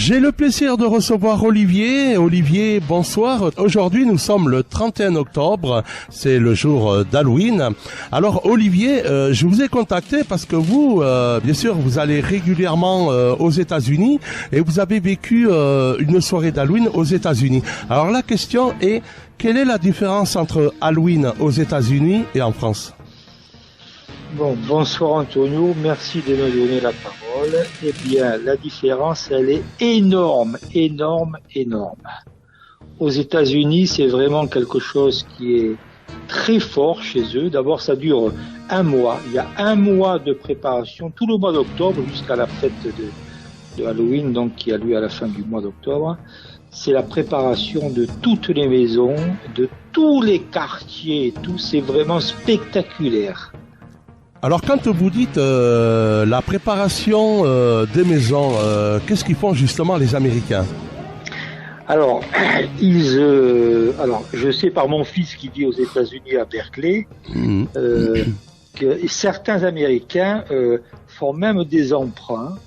J'ai le plaisir de recevoir Olivier. Olivier, bonsoir. Aujourd'hui, nous sommes le 31 octobre. C'est le jour d'Halloween. Alors, Olivier, je vous ai contacté parce que vous, bien sûr, vous allez régulièrement aux États-Unis et vous avez vécu une soirée d'Halloween aux États-Unis. Alors, la question est, quelle est la différence entre Halloween aux États-Unis et en France? Bon, bonsoir Antonio, merci de me donner la parole. Eh bien, la différence, elle est énorme, énorme, énorme. Aux États-Unis, c'est vraiment quelque chose qui est très fort chez eux. D'abord, ça dure un mois. Il y a un mois de préparation, tout le mois d'octobre jusqu'à la fête de Halloween, donc qui a lieu à la fin du mois d'octobre. C'est la préparation de toutes les maisons, de tous les quartiers, tout. C'est vraiment spectaculaire. Alors quand vous dites la préparation des maisons, qu'est-ce qu'ils font justement les Américains? Alors, alors, je sais par mon fils qui vit aux États-Unis à Berkeley que certains Américains font même des emprunts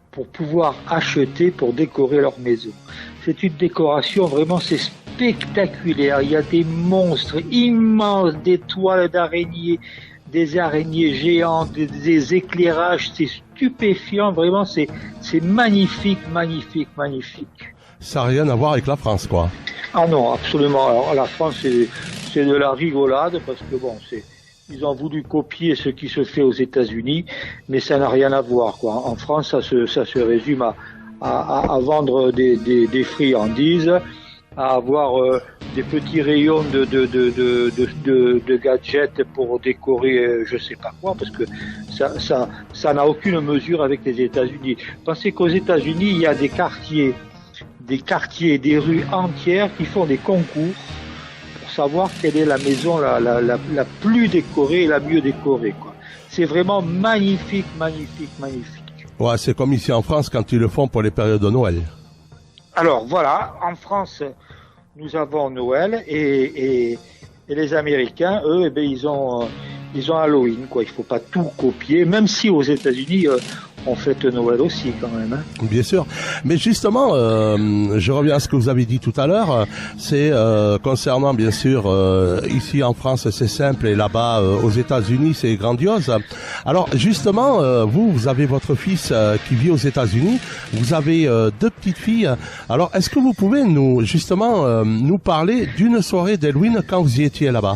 pour pouvoir acheter, pour décorer leur maison. C'est une décoration vraiment, c'est spectaculaire. Il y a des monstres immenses, des toiles d'araignées, des araignées géantes, des éclairages. C'est stupéfiant, vraiment. C'est magnifique, magnifique, magnifique. Ça n'a rien à voir avec la France, quoi. Ah non, absolument. Alors la France, c'est de la rigolade parce que bon, ils ont voulu copier ce qui se fait aux États-Unis, mais ça n'a rien à voir, quoi. En France, ça se résume à vendre des friandises, à avoir des petits rayons de gadgets pour décorer je sais pas quoi, parce que ça n'a aucune mesure avec les États-Unis. Pensez qu'aux États-Unis, il y a des quartiers, des rues entières qui font des concours pour savoir quelle est la maison la plus décorée et la mieux décorée, quoi. C'est vraiment magnifique, magnifique, magnifique. Ouais, c'est comme ici en France quand ils le font pour les périodes de Noël. Alors voilà, en France, nous avons Noël et les Américains, eux, eh bien, ils ont Halloween, quoi. Il faut pas tout copier, même si aux États-Unis on fête Noël aussi quand même. Hein. Bien sûr, mais justement, je reviens à ce que vous avez dit tout à l'heure. C'est concernant bien sûr ici en France c'est simple et là-bas aux États-Unis c'est grandiose. Alors justement, vous avez votre fils qui vit aux États-Unis. Vous avez deux petites filles. Alors est-ce que vous pouvez nous parler d'une soirée d'Halloween quand vous y étiez là-bas?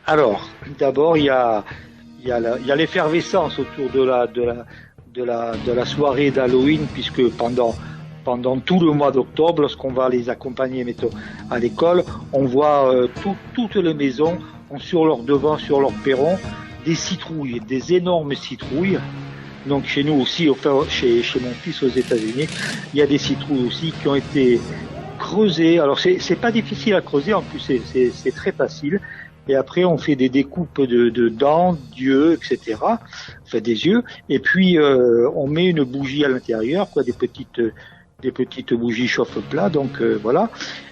Alors d'abord il y a l'effervescence autour de la soirée d'Halloween, puisque pendant tout le mois d'octobre, lorsqu'on va les accompagner, mettons, à l'école, on voit toutes les maisons ont sur leur devant, sur leur perron, des citrouilles, des énormes citrouilles. Donc chez nous aussi, enfin chez mon fils aux États-Unis, il y a des citrouilles aussi qui ont été creusées. Alors c'est pas difficile à creuser, en plus c'est très facile. Et après, on fait des découpes de dents, d'yeux, etc. Enfin, des yeux. Et puis, on met une bougie à l'intérieur, quoi, des petites bougies chauffe-plat. Donc, voilà.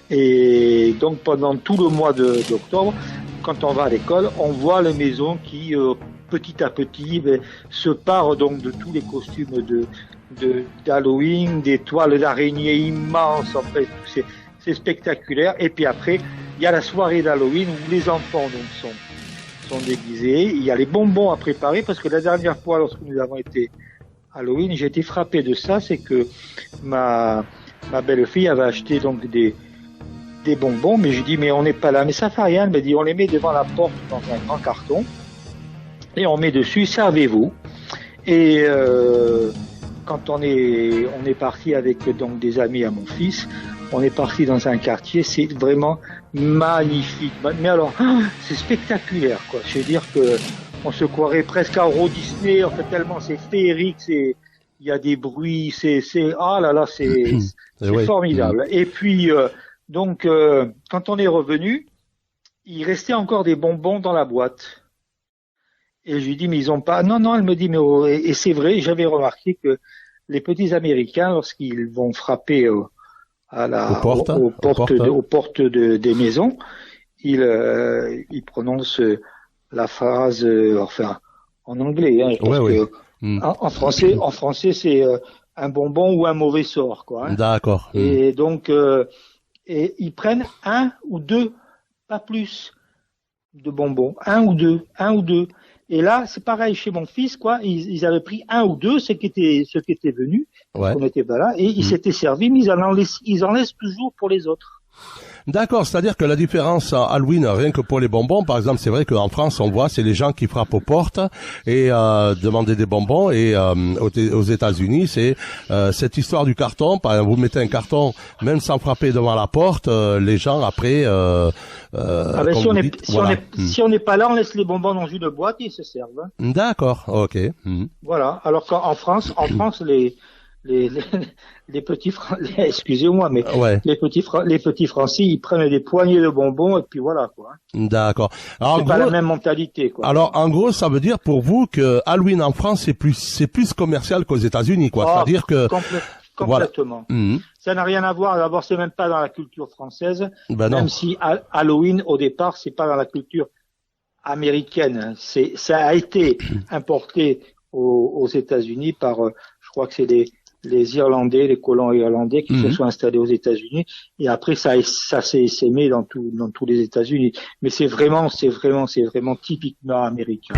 Et donc, pendant tout le mois d'octobre, quand on va à l'école, on voit les maisons qui, petit à petit, se parent donc de tous les costumes d'Halloween, des toiles d'araignées immenses. En fait, c'est spectaculaire. Et puis après, il y a la soirée d'Halloween où les enfants donc sont déguisés. Il y a les bonbons à préparer parce que la dernière fois, lorsque nous avons été à Halloween, j'ai été frappé de ça, c'est que ma belle-fille avait acheté donc des bonbons, mais je dis mais on n'est pas là, mais ça fait rien. Elle m'a dit on les met devant la porte dans un grand carton et on met dessus servez-vous. Et quand on est parti avec donc des amis à mon fils. On est parti dans un quartier, c'est vraiment magnifique. Mais alors, c'est spectaculaire, quoi. Je veux dire que on se croirait presque à Euro Disney, en fait, tellement c'est féerique, il y a des bruits, ah là là, c'est formidable. Et puis, donc, quand on est revenu, il restait encore des bonbons dans la boîte. Et je lui dis, mais ils ont pas, non, elle me dit, mais et c'est vrai, j'avais remarqué que les petits Américains, lorsqu'ils vont frapper aux portes des maisons, il prononce la phrase, enfin en anglais, hein, je pense que en français c'est un bonbon ou un mauvais sort, quoi. Hein. D'accord. Et donc, et ils prennent un ou deux, pas plus, de bonbons, un ou deux. Et là, c'est pareil chez mon fils, quoi. Ils avaient pris un ou deux, ceux qui étaient venus, Ouais. qu'on n'était pas là, et ils s'étaient servis, mais ils en laissent toujours pour les autres. D'accord, c'est-à-dire que la différence à Halloween, rien que pour les bonbons, par exemple, c'est vrai qu'en France, on voit, c'est les gens qui frappent aux portes et demander des bonbons. Et aux États-Unis, c'est cette histoire du carton. Par exemple, vous mettez un carton, même sans frapper devant la porte, les gens après. Si on n'est pas là, on laisse les bonbons dans une boîte et ils se servent. Hein. D'accord, ok. Voilà. Alors qu'en France, les petits excusez-moi, mais Ouais. les petits Français, ils prennent des poignées de bonbons et puis voilà, quoi. D'accord. Alors, C'est pas la même mentalité, quoi. Alors, en gros, ça veut dire pour vous que Halloween en France, c'est plus commercial qu'aux États-Unis, quoi. C'est-à-dire que complètement. Voilà. Ça n'a rien à voir. D'abord, c'est même pas dans la culture française. Ben non. Même si Halloween, au départ, c'est pas dans la culture américaine. Ça a été importé aux États-Unis par, je crois que c'est les Irlandais, les colons irlandais qui se sont installés aux États-Unis. Et après, ça s'est essaimé dans tous les États-Unis. Mais c'est vraiment typiquement américain.